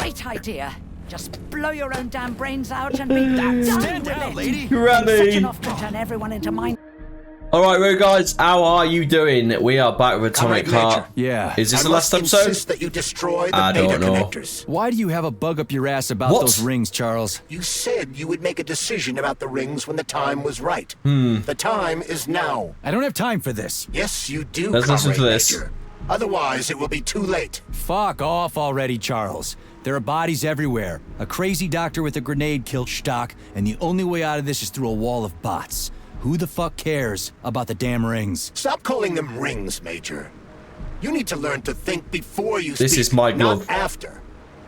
great idea. Just blow your own damn brains out and be done Stand with down, it. lady. Setting off can turn everyone into mine. Alright, well, guys, how are you doing? We are back with Atomic Heart. Yeah. Is this the last episode? That you destroy the I don't beta know. connectors. Why do you have a bug up your ass about those rings, Charles? You said you would make a decision about the rings when the time was right. The time is now. I don't have time for this. Yes, you do, Let's listen to Comrade this. Major. Otherwise, it will be too late. Fuck off already, Charles. There are bodies everywhere. A crazy doctor with a grenade killed Stock, and the only way out of this is through a wall of bots. Who the fuck cares about the damn rings? Stop calling them rings, Major. You need to learn to think before you speak, This is my glove. not after.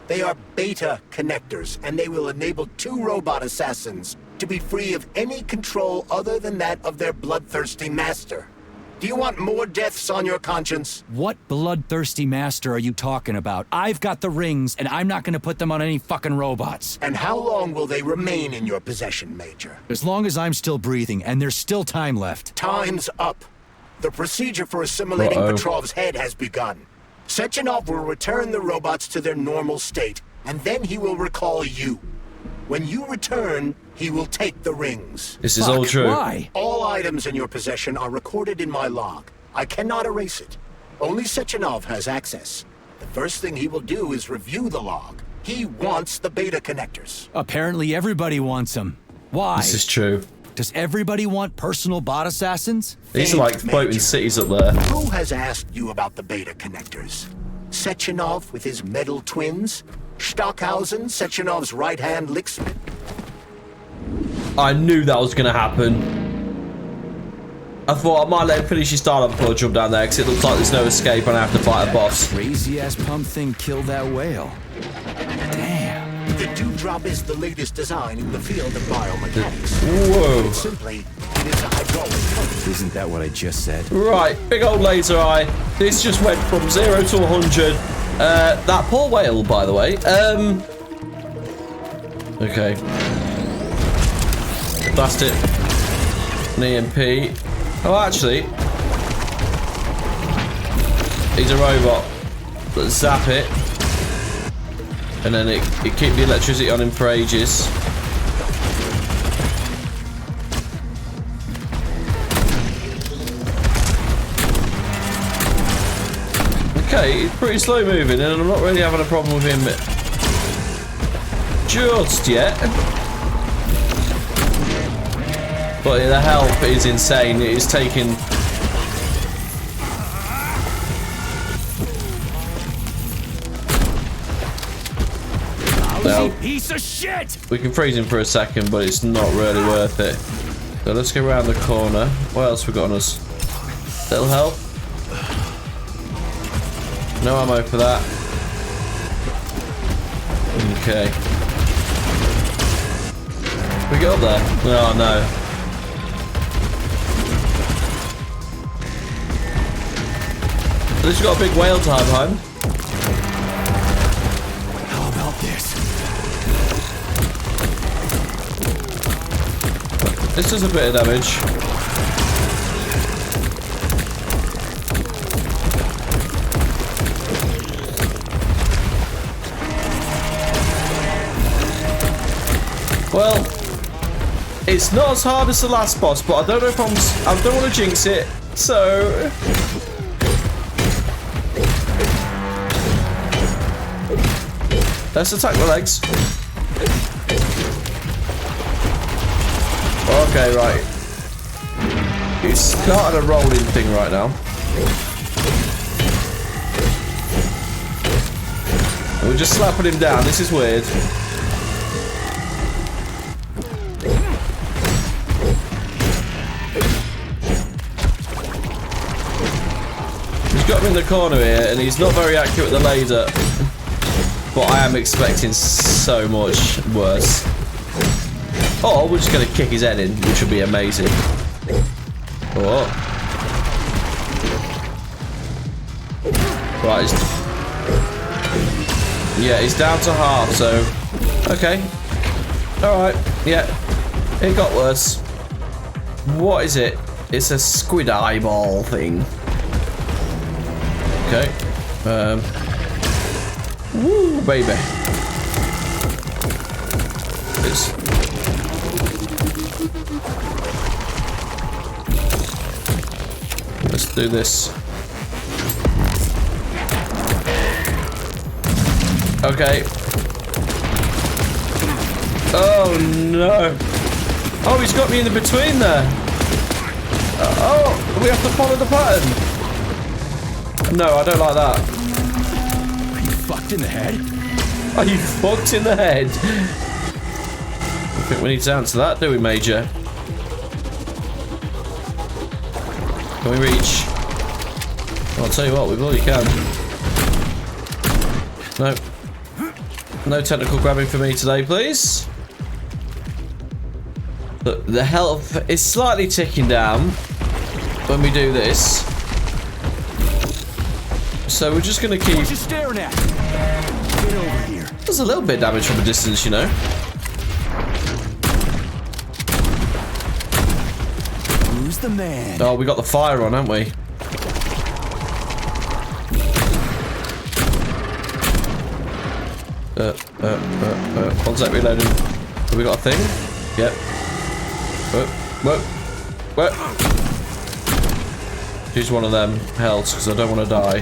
They are beta connectors, and they will enable 2 robot assassins to be free of any control other than that of their bloodthirsty master. Do you want more deaths on your conscience? What bloodthirsty master are you talking about? I've got the rings, and I'm not gonna put them on any fucking robots. And how long will they remain in your possession, Major? As long as I'm still breathing, and there's still time left. Time's up. The procedure for assimilating Petrov's head has begun. Sechenov will return the robots to their normal state, and then he will recall you. When you return, he will take the rings. This is all true. Why? All items in your possession are recorded in my log. I cannot erase it. Only Sechenov has access. The first thing he will do is review the log. He wants the beta connectors. Apparently everybody wants them. Why? This is true. Does everybody want personal bot assassins? These are like Think, floating Major. cities up there. Who has asked you about the beta connectors? Sechenov with his metal twins? Stockhausen, Sechenov's right-hand licksman? I knew that was going to happen. I thought I might let him finish his startup before I jump down there, because it looks like there's no escape and I have to fight a boss. Crazy ass pump thing killed that whale. Damn. The Dewdrop is the latest design in the field of biomechanics. Whoa. Simply, it is a hydraulic pump. Isn't that what I just said? Right, big old laser eye. This just went from 0 to 100. That poor whale, by the way. Okay. Blast it. An EMP. Oh, actually. He's a robot. Let's zap it. And then it keep the electricity on him for ages. Okay, he's pretty slow moving, and I'm not really having a problem with him just yet. But the health is insane. It is taking... Well, Piece of shit! we can freeze him for a second, but it's not really worth it. So let's go around the corner. What else we got on us? Little health. No ammo for that. Okay. We get up there? Oh no. At least we got a big whale time home. How about this? This does a bit of damage. Well, it's not as hard as the last boss, but I don't know if I don't want to jinx it, so... Let's attack the legs. Okay, right. It's starting a rolling thing right now. And we're just slapping him down. This is weird. He's got him in the corner here, and he's not very accurate with the laser. But I am expecting so much worse. Oh, we're just going to kick his head in, which would be amazing. Oh. Right, yeah, he's down to half, so... Okay. Alright, yeah. It got worse. What is it? It's a squid eyeball thing. Okay. Woo, baby. Let's do this. Okay. Oh no. Oh, he's got me in the between there. Oh, we have to follow the pattern. No, I don't like that. Are you fucked in the head? Are you fucked in the head? I think we need to answer that, do we, Major? Can we reach? I'll tell you what, we really can. No. No technical grabbing for me today, please. Look, the health is slightly ticking down when we do this. So we're just gonna keep... What you staring at? Get over here. There's a little bit of damage from a distance, you know. Who's the man? Oh, we got the fire on, haven't we? One sec, reloading. Have we got a thing? Yep. Whoa. Use one of them healths because I don't want to die.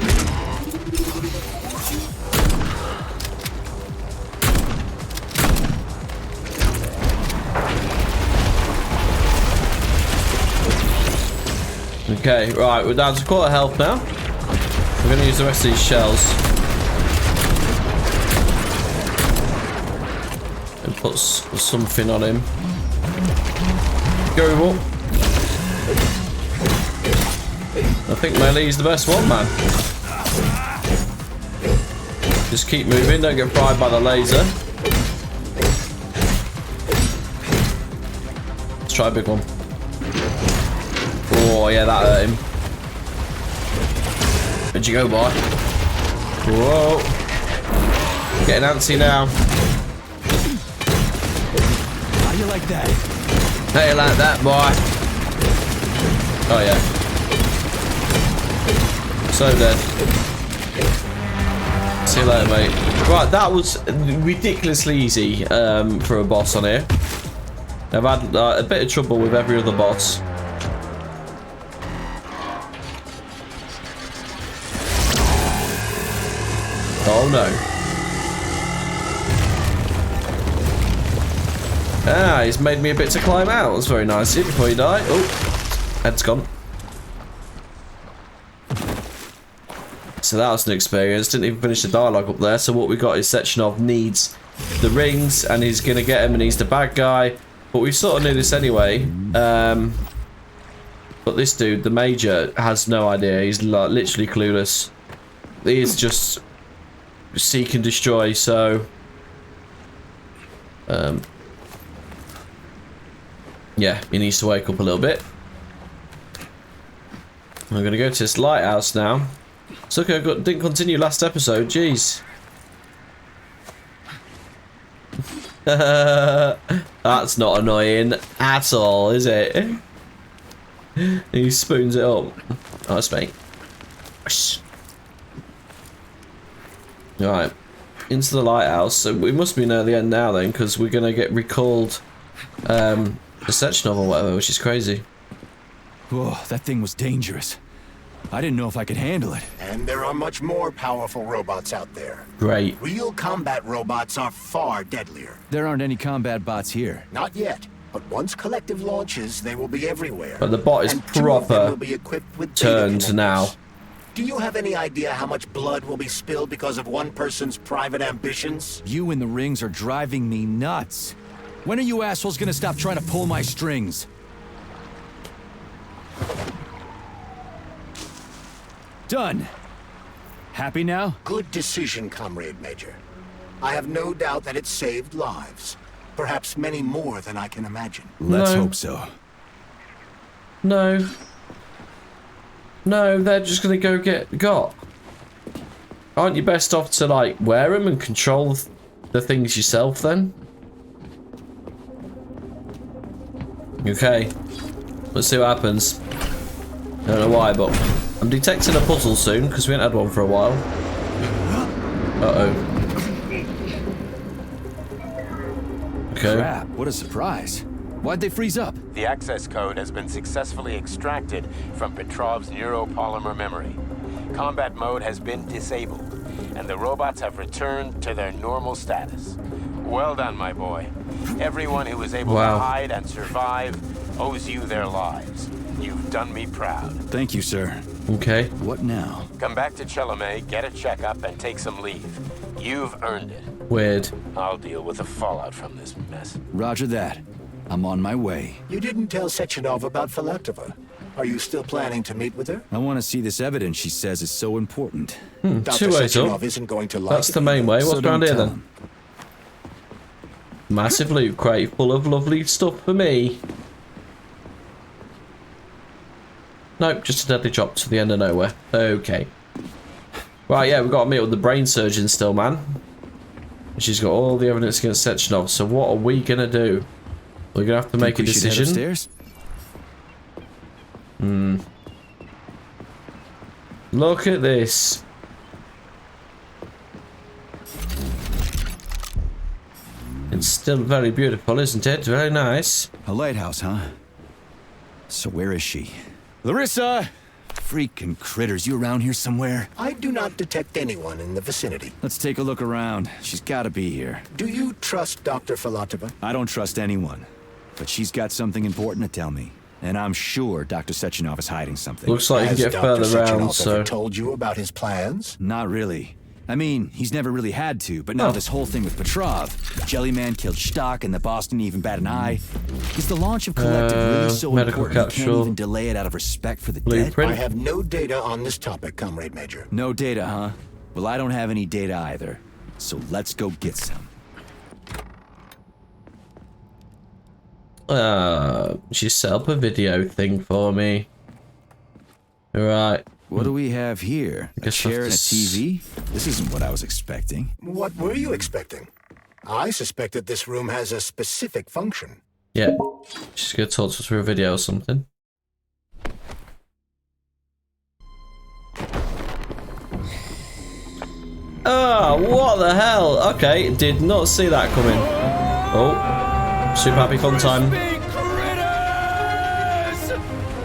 Okay, right, we're down to quarter health now. We're going to use the rest of these shells. And put something on him. Go up. I think melee's the best one, man. Just keep moving, don't get fried by the laser. Let's try a big one. Oh, yeah, that hurt him. Where'd you go, boy? Whoa. Getting antsy now. How you like that? How you like that, boy? Oh, yeah. So dead. See you later, mate. Right, that was ridiculously easy for a boss on here. I've had a bit of trouble with every other boss. Oh no. Ah, he's made me a bit to climb out. That's very nice. Before you die. Oh, head's gone. So that was an experience. Didn't even finish the dialogue up there. So what we got is Sechenov needs the rings and he's going to get him and he's the bad guy. But we sort of knew this anyway. But this dude, the Major, has no idea. He's like, literally clueless. He is just... seek and destroy, so yeah, he needs to wake up a little bit. I'm gonna go to this lighthouse now. It's okay, didn't continue last episode, jeez. That's not annoying at all, is it? He spoons it up. Oh, that's me. Right, into the lighthouse. So we must be near the end now then, because we're gonna get recalled the Sechenov or whatever, which is crazy. Whoa, that thing was dangerous. I didn't know if I could handle it. And there are much more powerful robots out there. Great. Real combat robots are far deadlier. There aren't any combat bots here. Not yet, but once Collective launches, they will be everywhere. But the bot is and 2 of them proper will be equipped with turned data now. connectors. Do you have any idea how much blood will be spilled because of one person's private ambitions? You and the rings are driving me nuts. When are you assholes gonna stop trying to pull my strings? Done. Happy now? Good decision, Comrade Major. I have no doubt that it saved lives. Perhaps many more than I can imagine. Let's No. hope so. No. No, they're just gonna go get got. Aren't you best off to like wear them and control the things yourself then? Okay. Let's see what happens. I don't know why, but I'm detecting a puzzle soon because we haven't had one for a while. Uh-oh. Okay. Crap, what a surprise. Why'd they freeze up? The access code has been successfully extracted from Petrov's neuropolymer memory. Combat mode has been disabled, and the robots have returned to their normal status. Well done, my boy. Everyone who was able to hide and survive owes you their lives. You've done me proud. Thank you, sir. Okay. What now? Come back to Chalamet, get a checkup, and take some leave. You've earned it. Weird. I'll deal with the fallout from this mess. Roger that. I'm on my way. You didn't tell Sechenov about Philactova. Are you still planning to meet with her? I want to see this evidence she says is so important. Dr. 2 ways Sechenov up. isn't going to like That's it the main way. So What's around don't here tell then? him. Massive loot crate full of lovely stuff for me. Nope, just a deadly drop to the end of nowhere. Okay. Right, yeah, we've got to meet with the brain surgeon still, man. She's got all the evidence against Sechenov, so what are we gonna do? We're gonna have to make a decision. Upstairs? Look at this. It's still very beautiful, isn't it? Very nice. A lighthouse, huh? So where is she? Larissa! Freaking critters, you around here somewhere? I do not detect anyone in the vicinity. Let's take a look around. She's gotta be here. Do you trust Dr. Filatova? I don't trust anyone. But she's got something important to tell me. And I'm sure Dr. Sechenov is hiding something. Looks like you Has can get Dr. further Sechenov around, so... ever told you about his plans? Not really. I mean, he's never really had to, but now this whole thing with Petrov, Jellyman killed Stock and the boss didn't even bat an eye. Is the launch of Collective really so medical important you can't capsule. even delay it out of respect for the Blueprint. I have no data on this topic, Comrade Major. dead? No data, huh? Well, I don't have any data either. So let's go get some. She set up a video thing for me. Right. What do we have here? A guess chair I'll and a have to TV? This isn't what I was expecting. What were you expecting? I suspect that this room has a specific function. Yeah. She's gonna talk to us through a video or something. Ah, what the hell? Okay, did not see that coming. Oh, super happy fun time.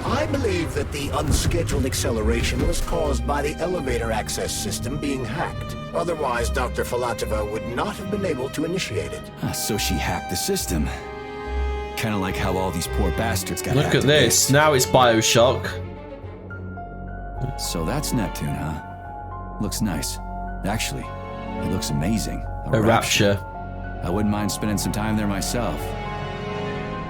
I believe that the unscheduled acceleration was caused by the elevator access system being hacked. Otherwise, Dr. Filatova would not have been able to initiate it. So she hacked the system. Kind of like how all these poor bastards got Look hacked at to this. bits. Now it's Bioshock. So that's Neptune, huh? Looks nice. Actually, it looks amazing. A rapture. I wouldn't mind spending some time there myself.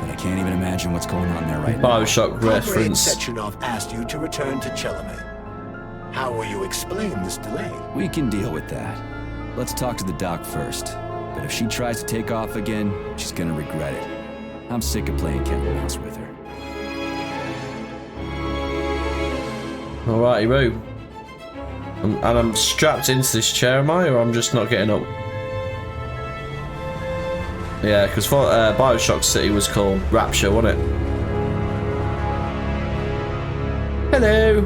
But I can't even imagine what's going on there right now. Bioshock Comrade reference. Sechenov asked you to return to Chalamet. How will you explain this delay? We can deal with that. Let's talk to the doc first. But if she tries to take off again, she's gonna regret it. I'm sick of playing cat and mouse with her. Alrighty, Roo. And I'm strapped into this chair, am I? Or I'm just not getting up? Yeah, because Bioshock City was called Rapture, wasn't it? Hello!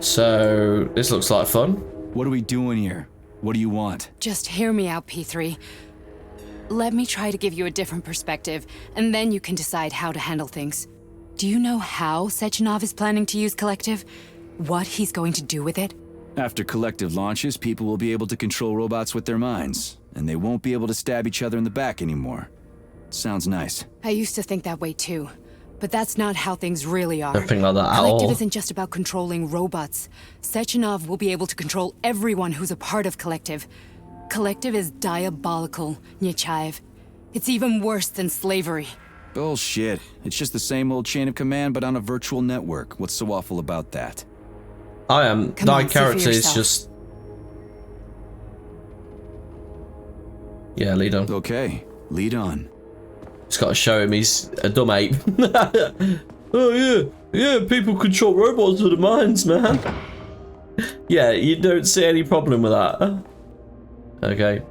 So, this looks like fun. What are we doing here? What do you want? Just hear me out, P3. Let me try to give you a different perspective, and then you can decide how to handle things. Do you know how Sechenov is planning to use Collective? What he's going to do with it? After Collective launches, people will be able to control robots with their minds, and they won't be able to stab each other in the back anymore. Sounds nice. I used to think that way too, but that's not how things really are. Don't think like that at Collective all. isn't just about controlling robots. Sechenov will be able to control everyone who's a part of Collective. Collective is diabolical, Nechayev. It's even worse than slavery. Bullshit. It's just the same old chain of command, but on a virtual network. What's so awful about that? I am. Come Thy on, see for character is yourself. just... Yeah, lead on. Okay, lead on. Just got to show him he's a dumb ape. Oh yeah, people control robots with their minds, man. Yeah, you don't see any problem with that. Okay.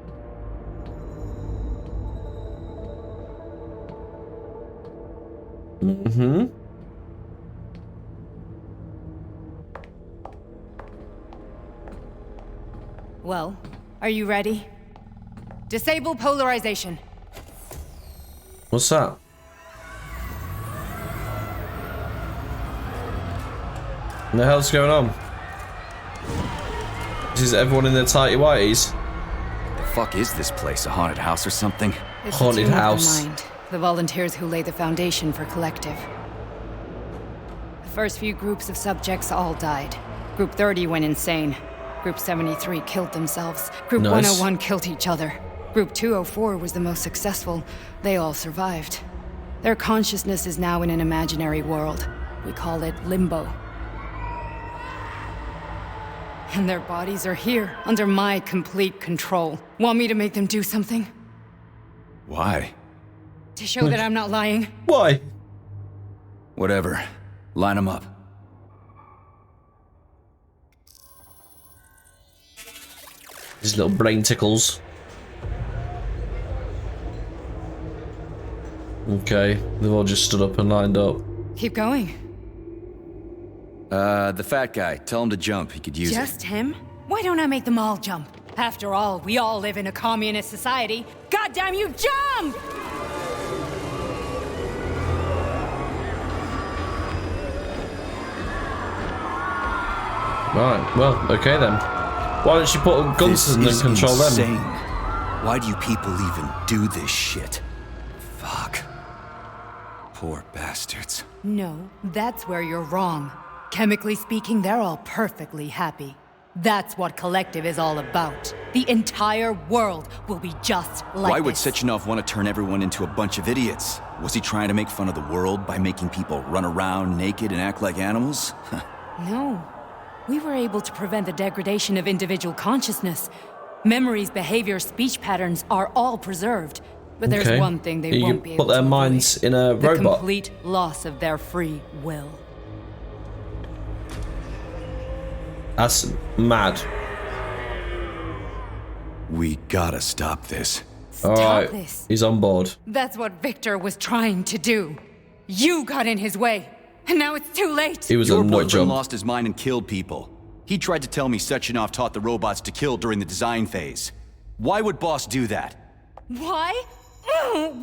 Mm-hmm. Well, Are you ready? Disable polarization. What's that? What the hell's going on? This is everyone in their tighty whities. The fuck is this place? A haunted house or something? It's Haunted the tomb of house. the mind, the volunteers who lay the foundation for Collective. The first few groups of subjects all died. Group 30 went insane. Group 73 killed themselves. Group Nice. 101 killed each other. Group 204 was the most successful. They all survived. Their consciousness is now in an imaginary world. We call it Limbo. And their bodies are here, under my complete control. Want me to make them do something? Why? To show that I'm not lying? Why? Whatever. Line them up. These little brain tickles. Okay, they've all just stood up and lined up. Keep going. The fat guy. Tell him to jump. He could use it. Just him? Why don't I make them all jump? After all, we all live in a communist society. Goddamn you, jump! Right, well, okay then. Why don't you put guns This in and is control insane. them? Why do you people even do this shit? Fuck. Poor bastards. No, that's where you're wrong. Chemically speaking, they're all perfectly happy. That's what Collective is all about. The entire world will be just like Why would this. Sechenov want to turn everyone into a bunch of idiots? Was he trying to make fun of the world by making people run around naked and act like animals? No. We were able to prevent the degradation of individual consciousness. Memories, behavior, speech patterns are all preserved. But there's Okay. one thing they You won't can be put able to their avoid. minds in a The robot. complete loss of their free will. That's mad. We gotta stop this. Stop Alright, this. he's on board. That's what Victor was trying to do. You got in his way. And now it's too late. He was Your a nut boyfriend job. lost his mind and killed people. He tried to tell me Sechenov taught the robots to kill during the design phase. Why would Boss do that? Why?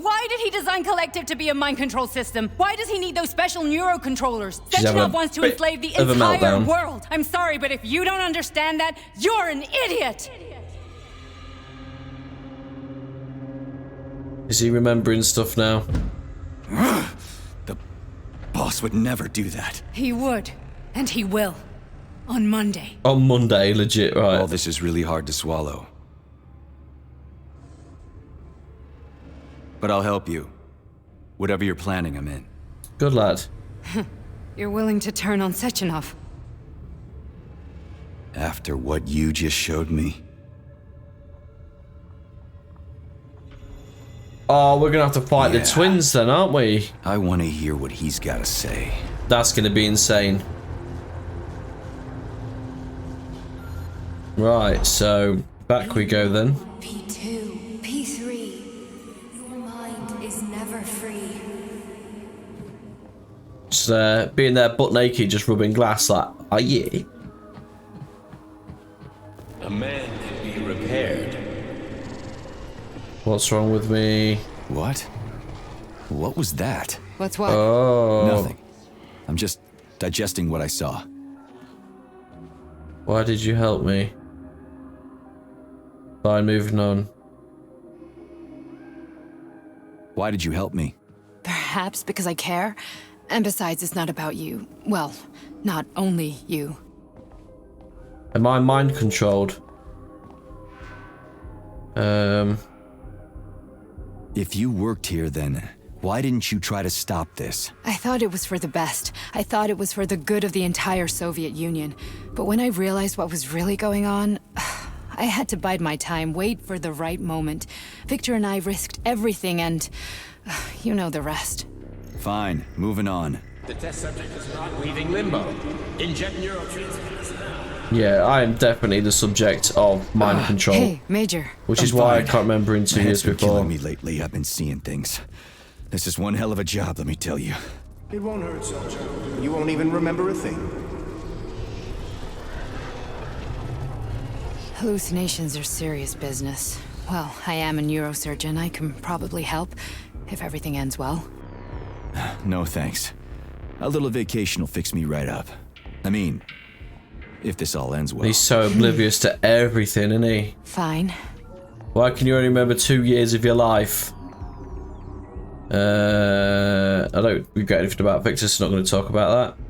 Why did he design Collective to be a mind control system? Why does he need those special neurocontrollers? She's having Sechenov a wants to bit enslave the of a entire meltdown. world. I'm sorry, but if you don't understand that, you're an idiot. Is he remembering stuff now? The Boss would never do that. He would, and he will. On Monday. On Monday, legit, right. All this is really hard to swallow. But I'll help you. Whatever you're planning, I'm in. Good lad. You're willing to turn on Sechenov. After what you just showed me. Oh, we're gonna have to fight the Yeah. twins then, aren't we? I want to hear what he's got to say. That's gonna be insane. Right, so back we go then. P2, P3, your mind is never free. Just being there butt naked, just rubbing glass like, oh yeah. A man can be repaired. What's wrong with me? What? What was that? What's what? Oh, Nothing. I'm just digesting what I saw. why did you help me? Fine, moving on. Why did you help me? Perhaps because I care. And besides, it's not about you. Well, not only you. Am I mind controlled? If you worked here, then why didn't you try to stop this? I thought it was for the best. I thought it was for the good of the entire Soviet Union. But when I realized what was really going on, I had to bide my time, wait for the right moment. Victor and I risked everything and you know the rest. Fine, moving on. The test subject is not leaving limbo. Inject neurotransmitters now. Yeah, I am definitely the subject of mind control. Hey, Major. Which is I'm why I fine. can't remember in 2 My years head's been before. killing me lately. I've been seeing things. This is one hell of a job, let me tell you. It won't hurt, soldier. You won't even remember a thing. Hallucinations are serious business. Well, I am a neurosurgeon. I can probably help, if everything ends well. No thanks. A little vacation will fix me right up. I mean, if this all ends well. He's so oblivious to everything, isn't he? Fine. Why can you only remember 2 years of your life? I don't regret anything about Victor, so not going to talk about that.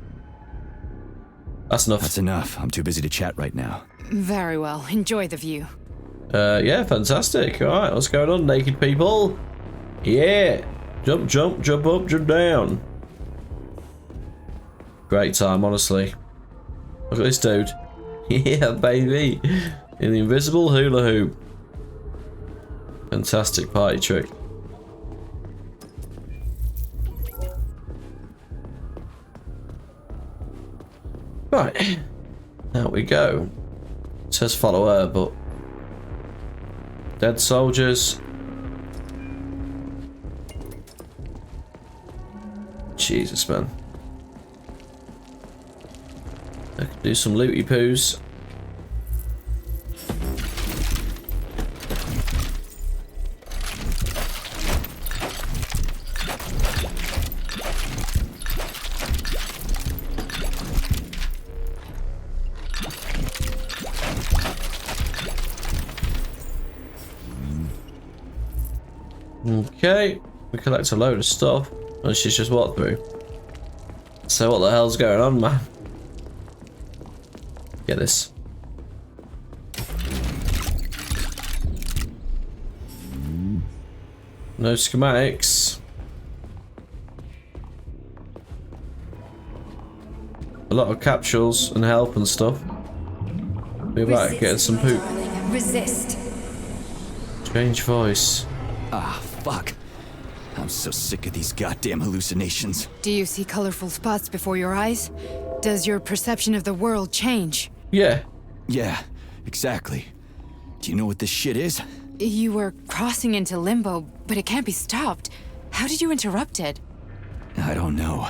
That's enough. That's enough. I'm too busy to chat right now. Very well. Enjoy the view. Yeah, fantastic. Alright, what's going on, naked people? Yeah! Jump, jump, jump up, jump down. Great time, honestly. Look at this dude. Yeah, baby. In the invisible hula hoop. Fantastic party trick. Right. Out we go. It says follow her, but... Dead soldiers. Jesus, man. I could do some looty poos. Okay, we collect a load of stuff, and she's just walked through. So what the hell's going on, man? Get this. No schematics. A lot of capsules and help and stuff. Be about getting some poop. Resist. Strange voice. Ah, fuck. I'm so sick of these goddamn hallucinations. Do you see colorful spots before your eyes? Does your perception of the world change? Yeah. Yeah, exactly. Do you know what this shit is? You were crossing into limbo, but it can't be stopped. How did you interrupt it? I don't know.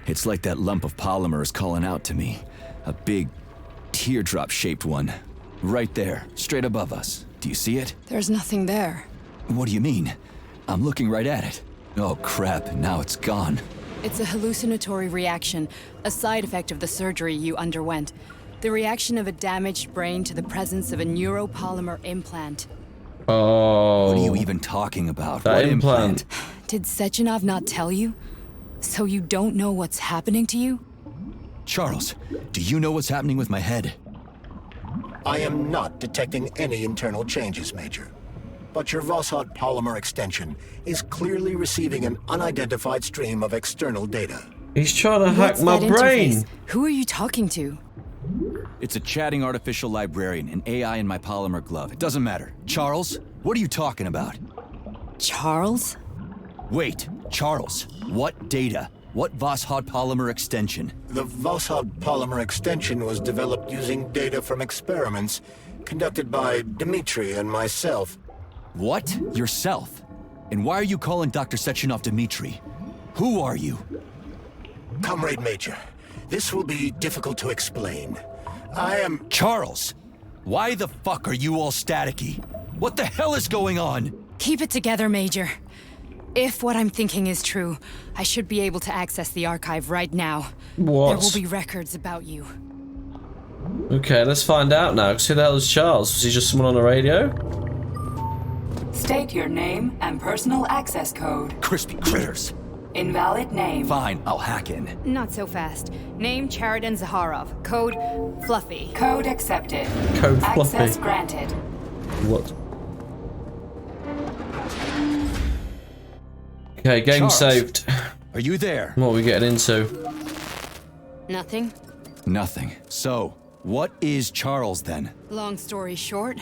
It's like that lump of polymer is calling out to me. A big, teardrop-shaped one. Right there, straight above us. Do you see it? There's nothing there. What do you mean? I'm looking right at it. Oh crap, now it's gone. It's a hallucinatory reaction, a side effect of the surgery you underwent. The reaction of a damaged brain to the presence of a neuropolymer implant. Oh. What are you even talking about? That What implant. Did Sechenov not tell you? So you don't know what's happening to you? Charles, do you know what's happening with my head? I am not detecting any internal changes, Major. But your Voshod polymer extension is clearly receiving an unidentified stream of external data. He's trying to hack What's my that brain. interface? Who are you talking to? It's a chatting artificial librarian, an AI in my polymer glove. It doesn't matter. Charles, what are you talking about? Charles? Wait, Charles, what data? What Voshod polymer extension? The Voshod polymer extension was developed using data from experiments conducted by Dmitri and myself. What? Yourself? And why are you calling Dr. Sechenov Dmitri? Who are you? Comrade Major, this will be difficult to explain. I am... Charles! Why the fuck are you all staticky? What the hell is going on? Keep it together, Major. If what I'm thinking is true, I should be able to access the archive right now. What? There will be records about you. Okay, let's find out now. Who the hell is Charles? Was he just someone on the radio? State your name and personal access code. Crispy critters. Invalid name. Fine, I'll hack in. Not so fast. Name Chariton Zaharov. Code Fluffy. Code accepted. Code Fluffy. Access granted. What? Okay, game Charles. saved. Are you there? What are we getting into? Nothing? Nothing. So, what is Charles then? Long story short,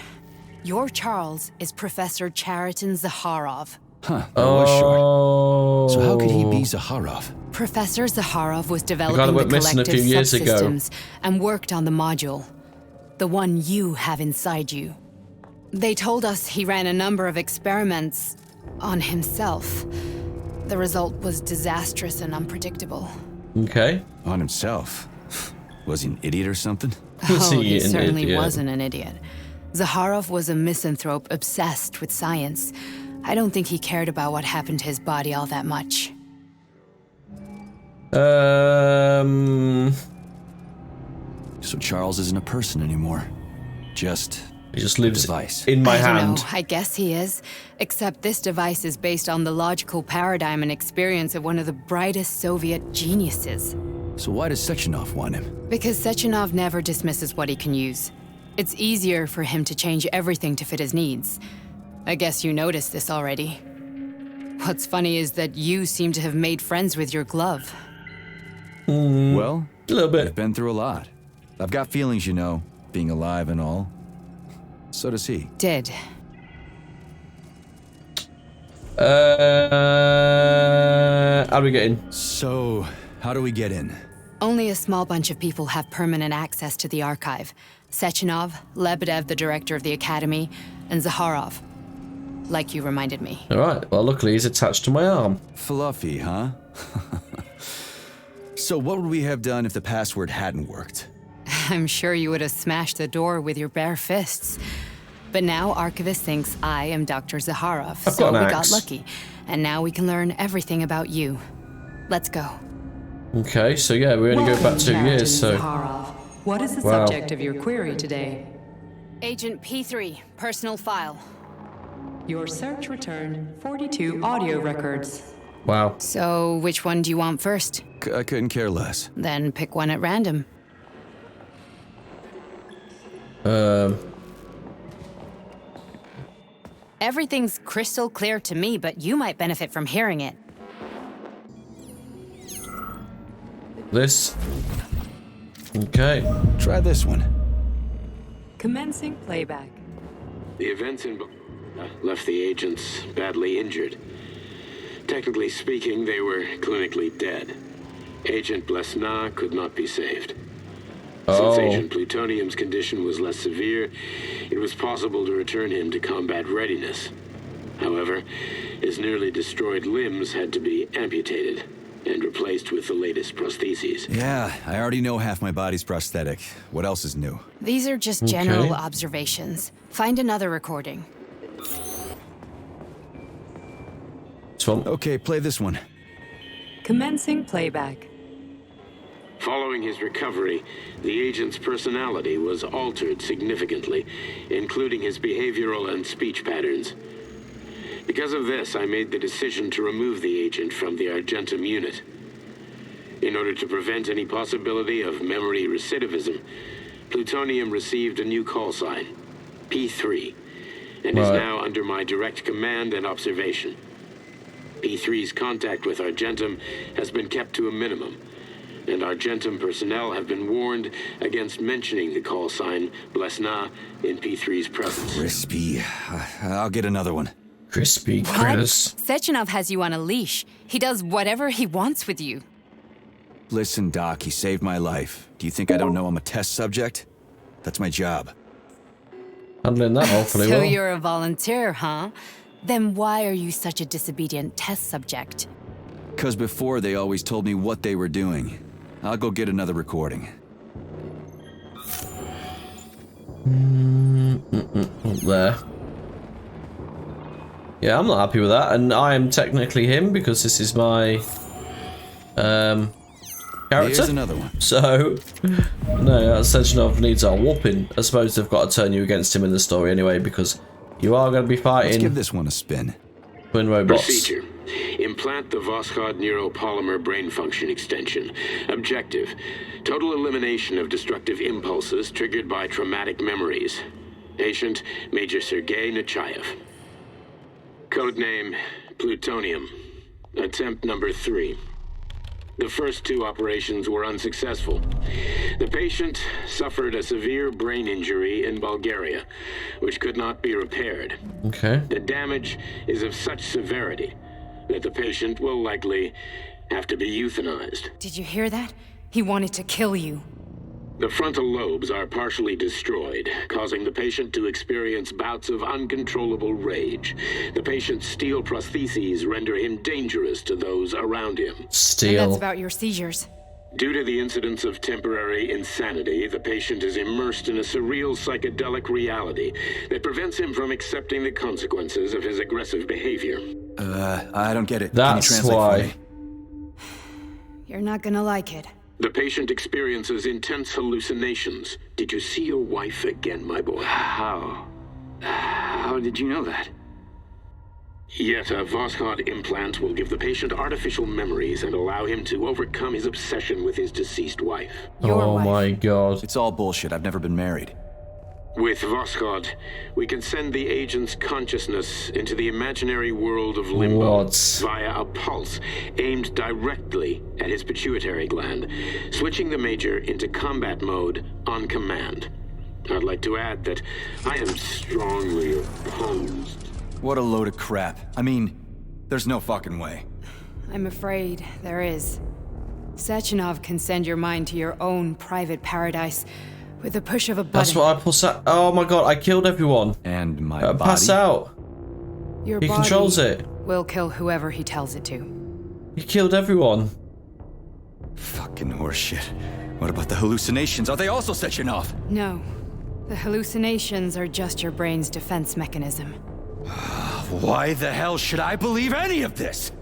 your Charles is Professor Chariton Zaharov. Huh, that was short. Oh. So how could he be Zaharov? Professor Zaharov was guy developing that the went missing a collective few years ago. subsystems and worked on the module. The one you have inside you. They told us he ran a number of experiments on himself. The result was disastrous and unpredictable. Okay. On himself? Was he an idiot or something? Was Oh, he he an certainly idiot? wasn't an idiot. Zaharov was a misanthrope obsessed with science. I don't think he cared about what happened to his body all that much. So Charles isn't a person anymore. He just lives device. in my I don't hand. know. I guess he is. Except this device is based on the logical paradigm and experience of one of the brightest Soviet geniuses. So why does Sechenov want him? Because Sechenov never dismisses what he can use. It's easier for him to change everything to fit his needs. I guess you noticed this already. What's funny is that you seem to have made friends with your glove. Well, a little bit. I've been through a lot. I've got feelings, you know, being alive and all. So does he. Did. How do we get in? So, how do we get in? Only a small bunch of people have permanent access to the archive. Sechenov, Lebedev, the director of the academy, and Zaharov. Like you reminded me. Alright, well luckily he's attached to my arm. Fluffy, huh? So what would we have done if the password hadn't worked? I'm sure you would have smashed the door with your bare fists. But now Archivist thinks I am Dr. Zaharov, I've so got an we got axe. lucky. And now we can learn everything about you. Let's go. Okay, so yeah, we only go back 2 years, so... Zaharov. What is the Wow. subject of your query today? Agent P3, personal file. Your search returned 42 audio records. Wow. So, which one do you want first? I couldn't care less. Then pick one at random. Everything's crystal clear to me, but you might benefit from hearing it. This. Okay. Try this one. Commencing playback. The events in left the agents badly injured. Technically speaking, they were clinically dead. Agent Blesna could not be saved. Since Agent Plutonium's condition was less severe, it was possible to return him to combat readiness. However, his nearly destroyed limbs had to be amputated and replaced with the latest prostheses. Yeah, I already know half my body's prosthetic. What else is new? These are just general observations. Find another recording. This one. Okay, play this one. Commencing playback. Following his recovery, the agent's personality was altered significantly, including his behavioral and speech patterns. Because of this, I made the decision to remove the agent from the Argentum unit. In order to prevent any possibility of memory recidivism, Plutonium received a new call sign, P3, and is now under my direct command and observation. P3's contact with Argentum has been kept to a minimum, and Argentum personnel have been warned against mentioning the call sign Blesna in P3's presence. Crispy. I'll get another one. Crispy critters. Sechenov has you on a leash. He does whatever he wants with you. Listen, Doc, he saved my life. Do you think I don't know I'm a test subject? That's my job. Handling that awfully So well. you're a volunteer, huh? Then why are you such a disobedient test subject? 'Cause before they always told me what they were doing. I'll go get another recording. There. Yeah, I'm not happy with that, and I am technically him because this is my character. Here's another one. So, no, Sechenov needs a whooping. I suppose they've got to turn you against him in the story anyway, because you are going to be Let's fighting give this one a spin. twin robots. Procedure. Implant the Voskhod neuropolymer brain function extension. Objective. Total elimination of destructive impulses triggered by traumatic memories. Patient, Major Sergei Nechayev. Codename, Plutonium. Attempt number 3. The first 2 operations were unsuccessful. The patient suffered a severe brain injury in Bulgaria, which could not be repaired. Okay. The damage is of such severity that the patient will likely have to be euthanized. Did you hear that? He wanted to kill you. The frontal lobes are partially destroyed, causing the patient to experience bouts of uncontrollable rage. The patient's steel prostheses render him dangerous to those around him. And Steel. that's about your seizures. Due to the incidence of temporary insanity, the patient is immersed in a surreal psychedelic reality that prevents him from accepting the consequences of his aggressive behavior. I don't get it. That's Can you translate why. for me? You're not gonna like it. The patient experiences intense hallucinations. Did you see your wife again, my boy? How? How did you know that? Yet a Voskhod implant will give the patient artificial memories and allow him to overcome his obsession with his deceased wife. Your Oh wife. my god. It's all bullshit. I've never been married. With Voskhod, we can send the agent's consciousness into the imaginary world of limbo What? via a pulse aimed directly at his pituitary gland, switching the Major into combat mode on command. I'd like to add that I am strongly opposed. What a load of crap. I mean, there's no fucking way. I'm afraid there is. Sechenov can send your mind to your own private paradise with the push of a button. That's what I pass out. Oh my god, I killed everyone. And my body. Pass out. Your He body controls it. will kill whoever he tells it to. He killed everyone. Fucking horseshit. What about the hallucinations? Are they also setting off? No. The hallucinations are just your brain's defense mechanism. Why the hell should I believe any of this?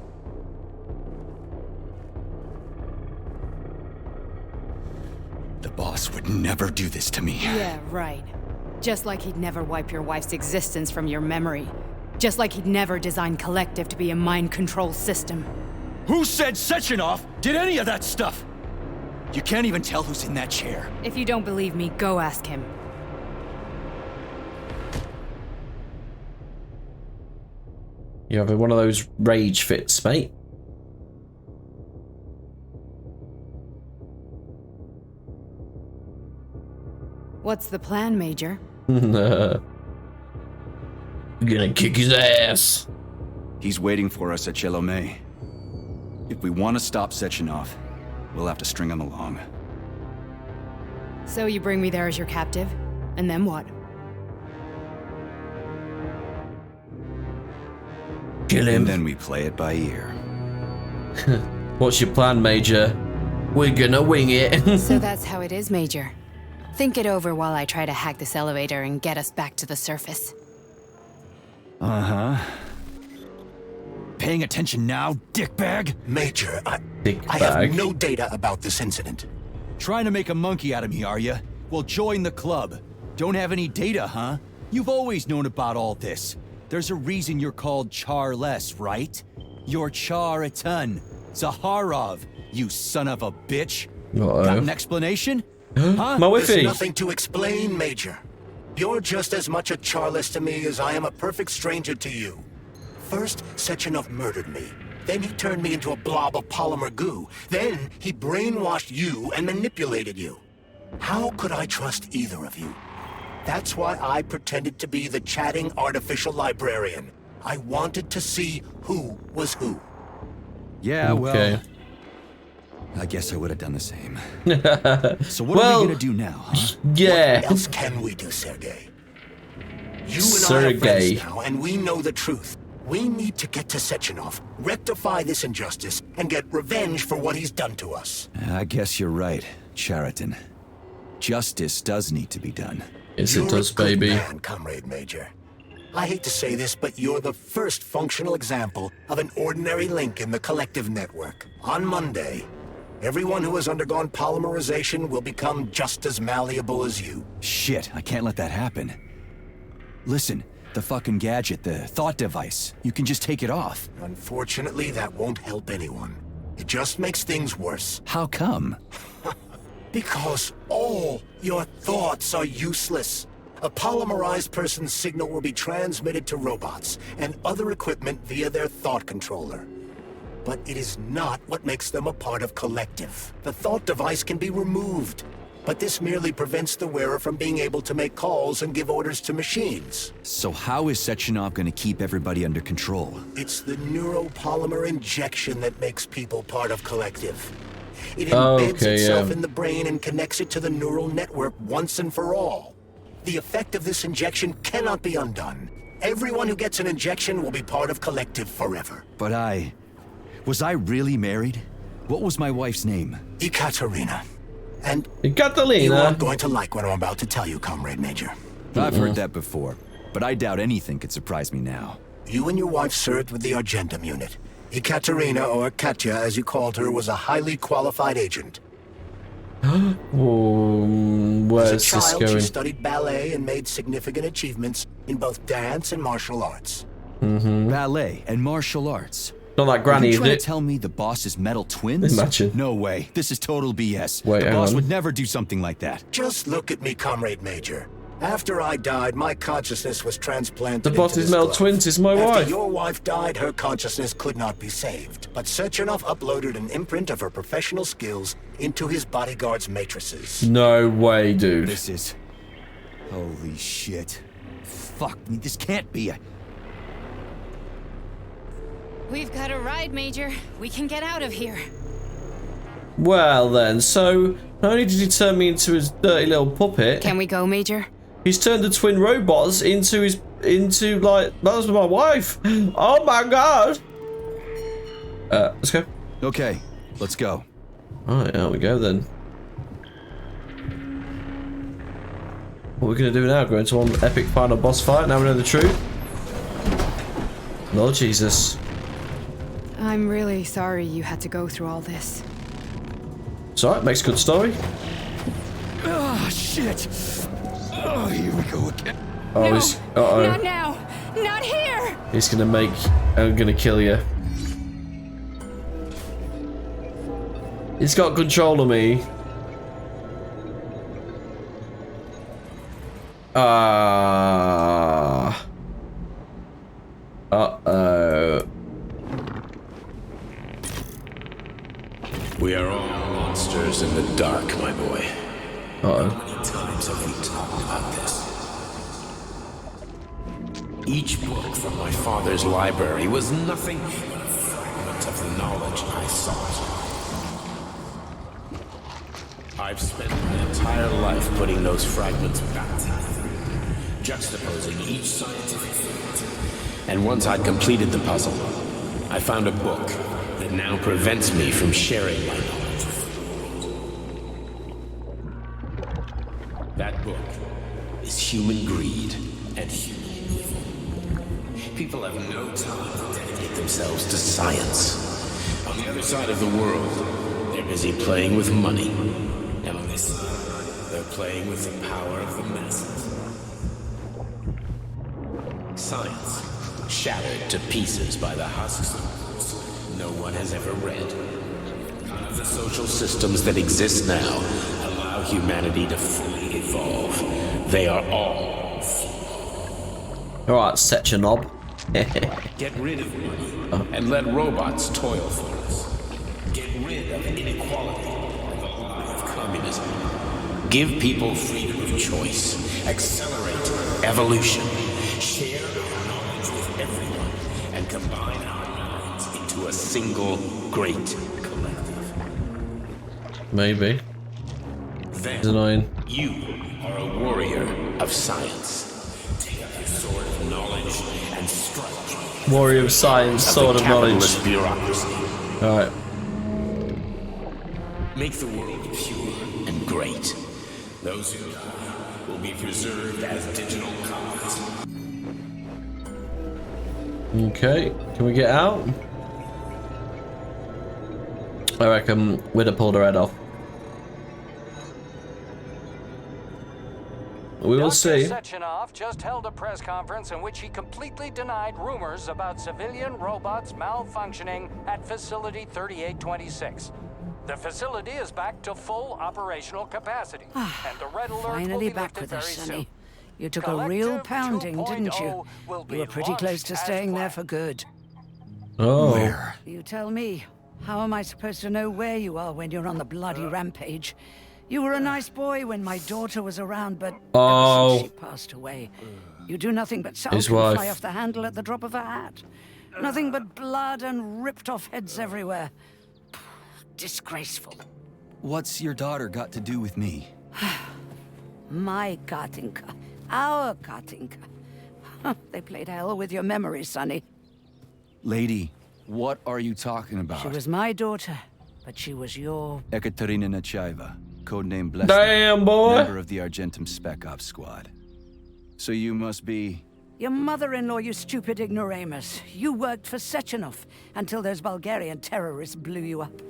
The boss would never do this to me. Yeah, right. Just like he'd never wipe your wife's existence from your memory. Just like he'd never design Collective to be a mind control system. Who said Sechenov did any of that stuff? You can't even tell who's in that chair. If you don't believe me, go ask him. You having one of those rage fits, mate? What's the plan, Major? Gonna kick his ass. He's waiting for us at Chelomey. If we want to stop Sechenov, we'll have to string him along. So you bring me there as your captive? And then what? Kill him. And then we play it by ear. What's your plan, Major? We're gonna wing it. So that's how it is, Major. Think it over while I try to hack this elevator and get us back to the surface. Uh-huh. Paying attention now, dickbag? Major, I Dickbag. have no data about this incident. Trying to make a monkey out of me, are you? Well, join the club. Don't have any data, huh? You've always known about all this. There's a reason you're called Charless, right? You're Char a ton. Zaharov, you son of a bitch. Uh-oh. Got an explanation? Huh? My There's wifey. nothing to explain, Major. You're just as much a Charless to me as I am a perfect stranger to you. First, Sechenov murdered me. Then he turned me into a blob of polymer goo. Then he brainwashed you and manipulated you. How could I trust either of you? That's why I pretended to be the chatting artificial librarian. I wanted to see who was who. Yeah, Okay. well, I guess I would have done the same. So what Well, are we gonna do now, huh? Yeah. What else can we do, Sergei? You and I are Sergei. friends now, and we know the truth. We need to get to Sechenov, rectify this injustice, and get revenge for what he's done to us. I guess you're right, Chariton. Justice does need to be done. Yes, You're it does, a good baby. man, Comrade Major. I hate to say this, but you're the first functional example of an ordinary link in the Collective network. On Monday, everyone who has undergone polymerization will become just as malleable as you. Shit, I can't let that happen. Listen, the fucking gadget, the thought device, you can just take it off. Unfortunately, that won't help anyone. It just makes things worse. How come? Because all your thoughts are useless. A polymerized person's signal will be transmitted to robots and other equipment via their thought controller. But it is not what makes them a part of Collective. The thought device can be removed, but this merely prevents the wearer from being able to make calls and give orders to machines. So how is Sechenov gonna keep everybody under control? It's the neuropolymer injection that makes people part of Collective. It Okay, embeds itself yeah. in the brain and connects it to the neural network once and for all. The effect of this injection cannot be undone. Everyone who gets an injection will be part of Collective forever. But was I really married? What was my wife's name? Ekaterina. And you Catalina. aren't going to like what I'm about to tell you, Comrade Major. I've heard that before, but I doubt anything could surprise me now. You and your wife served with the Argentum unit. Ekaterina, or Katya as you called her, was a highly qualified agent. Where's As a this child, going? she studied ballet and made significant achievements in both dance and martial arts. Ballet and martial arts. Not like Are Granny, you is trying to it? tell me the boss is metal twins? Imagine. No way. This is total BS. Wait, the hang boss on. would never do something like that. Just look at me, Comrade Major. After I died, my consciousness was transplanted The boss into is this metal glove. twins is my After wife. your wife died, her consciousness could not be saved. But Sechenov uploaded an imprint of her professional skills into his bodyguard's matrices. No way, dude. This is... Holy shit. Fuck me, this can't be. We've got a ride, Major. We can get out of here. Well then, so not only did he turn me into his dirty little puppet, Can we go, Major? he's turned the twin robots into like that was my wife. Oh my god. Let's go. Okay, let's go. Alright, there we go then. What are we gonna do now? Go into one epic final boss fight? Now we know the truth? Lord Jesus. I'm really sorry you had to go through all this. It's alright, makes a good story. Oh, shit. Oh, here we go again. Oh, No, he's uh-oh. Not now! Not here! He's gonna make I'm gonna kill you. He's got control of me. Uh-oh. We are all monsters in the dark, my boy. Uh-oh. How many times have we talked about this? Each book from my father's library was nothing but a fragment of the knowledge I sought. I've spent my entire life putting those fragments back together, juxtaposing each scientific fact. And once I'd completed the puzzle, I found a book that now prevents me from sharing my knowledge with the world. That book is human greed and human evil. People have no time to dedicate themselves to science. On the other side of the world, they're busy playing with money. And on this side, they're playing with the power of the masses. Science, shattered to pieces by the husks of books no one has ever read. None of the social systems that exist now allow humanity to fully evolve. They are all flawed. Alright, set your knob. Get rid of money and let robots toil for us. Get rid of inequality and the lie of communism. Give people freedom of choice. Accelerate evolution. Share our knowledge with everyone and combine our minds into a single great collective. Maybe. Then It's annoying. you are a warrior of science. Take up your sword of knowledge and strike. Warrior of science, sword of knowledge. Capitalist bureaucracy. Alright. Make the world pure and great. Those who die will be preserved as digital copies. Okay, can we get out? I reckon we'd have pulled her head off. We will see. Sechenov just held a press conference in which he completely denied rumors about civilian robots malfunctioning at Facility 3826. The facility is back to full operational capacity, and the red alert will Finally be back lifted with us, very Sonny. soon. You took a real Collective pounding, didn't you? 2.0 will You be were pretty close launched to as staying there planned. for good. Oh. Where? You tell me. How am I supposed to know where you are when you're on the bloody rampage? You were a nice boy when my daughter was around, but ever since she passed away, you do nothing but sulk and His wife. fly off the handle at the drop of a hat. Nothing but blood and ripped off heads everywhere. Disgraceful. What's your daughter got to do with me? My Katinka. Our Katinka. They played hell with your memory, Sonny. Lady, what are you talking about? She was my daughter. but she was your... Ekaterina Nechaeva, codename Blessed. Damn, boy. Member of the Argentum Spec Ops squad. So you must be... Your mother-in-law, you stupid ignoramus. You worked for Sechenov until those Bulgarian terrorists blew you up.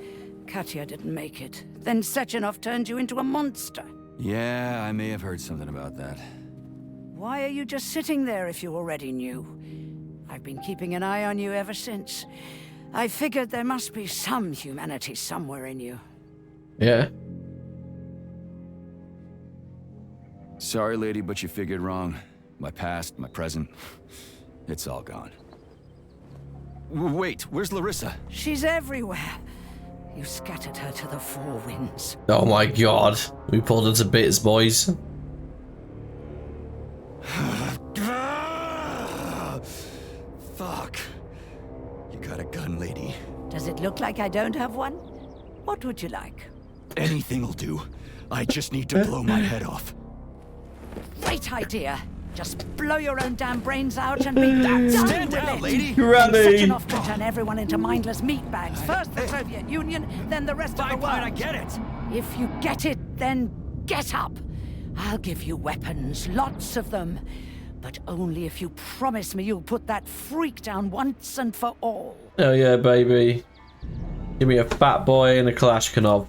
Katya didn't make it. Then Sechenov turned you into a monster. Yeah, I may have heard something about that. Why are you just sitting there if you already knew? I've been keeping an eye on you ever since. I figured there must be some humanity somewhere in you. Yeah. Sorry, lady, but you figured wrong. My past, my present, it's all gone. Wait, where's Larissa? She's everywhere. You scattered her to the four winds. Oh my god. We pulled her to bits, boys. Fuck. You got a gun, lady. Does it look like I don't have one? What would you like? Anything'll do. I just need to blow my head off. Great idea. Just blow your own damn brains out and be done Stand with down, it. lady. Granny. Sechenov can turn everyone into mindless meatbags. First the Soviet Union, then the rest of the world. Fine, I get it. If you get it, then get up. I'll give you weapons, lots of them. But only if you promise me you'll put that freak down once and for all. Oh yeah, baby. Give me a fat boy and a Kalashnikov.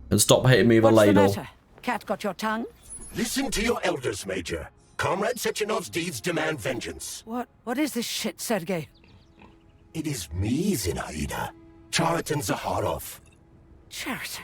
And stop hitting me with a What's ladle. the matter? Cat got your tongue? Listen to your elders, Major. Comrade Sechenov's deeds demand vengeance. What is this shit, Sergei? It is me, Zinaida. Chariton Zaharov. Chariton,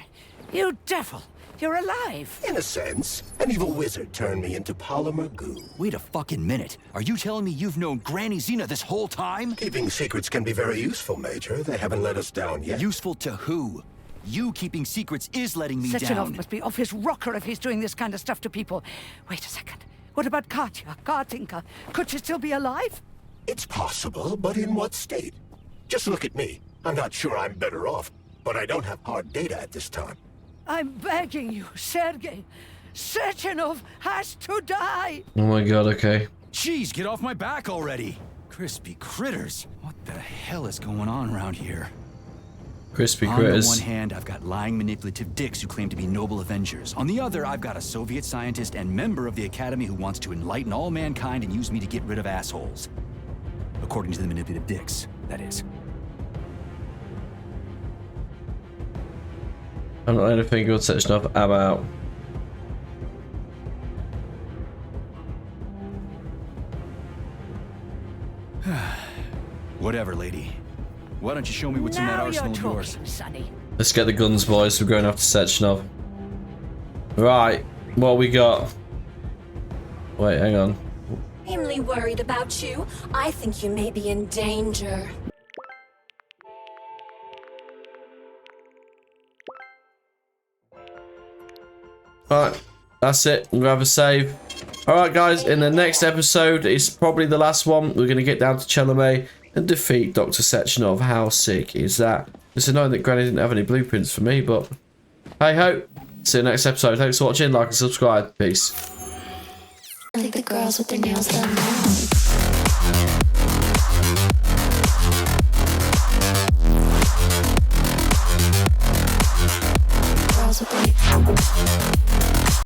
you devil! You're alive! In a sense, an evil wizard turned me into polymer goo. Wait a fucking minute. Are you telling me you've known Granny Zina this whole time? Keeping secrets can be very useful, Major. They haven't let us down yet. Useful to who? You keeping secrets is letting me Sechenov down. must be off his rocker if he's doing this kind of stuff to people. Wait a second. What about Katya, Kartinka? Could she still be alive? It's possible, but in what state? Just look at me. I'm not sure I'm better off, but I don't have hard data at this time. I'm begging you, Sergei. Sechenov has to die! Oh my god, okay. Jeez, get off my back already. Crispy critters. What the hell is going on around here? Crispy On critters. the one hand, I've got lying, manipulative dicks who claim to be noble Avengers. On the other, I've got a Soviet scientist and member of the Academy who wants to enlighten all mankind and use me to get rid of assholes. According to the manipulative dicks, that is. I'm not anything good such stuff. I'm out. Whatever, lady. Why don't you show me what's in that Now arsenal you're of yours? talking, Sonny. Let's get the guns, boys. We're going after Sechenov. Right. What we got? Wait, hang on. Extremely worried about you. I think you may be in danger. Alright, that's it. We're gonna have a save. Alright guys, in the next episode, it's probably the last one, we're gonna get down to Chelomey and defeat Dr. Sechenov. How sick is that? It's annoying that Granny didn't have any blueprints for me, but hey ho. See you next episode. Thanks for watching, like and subscribe. Peace. I think the girls with their nails done now.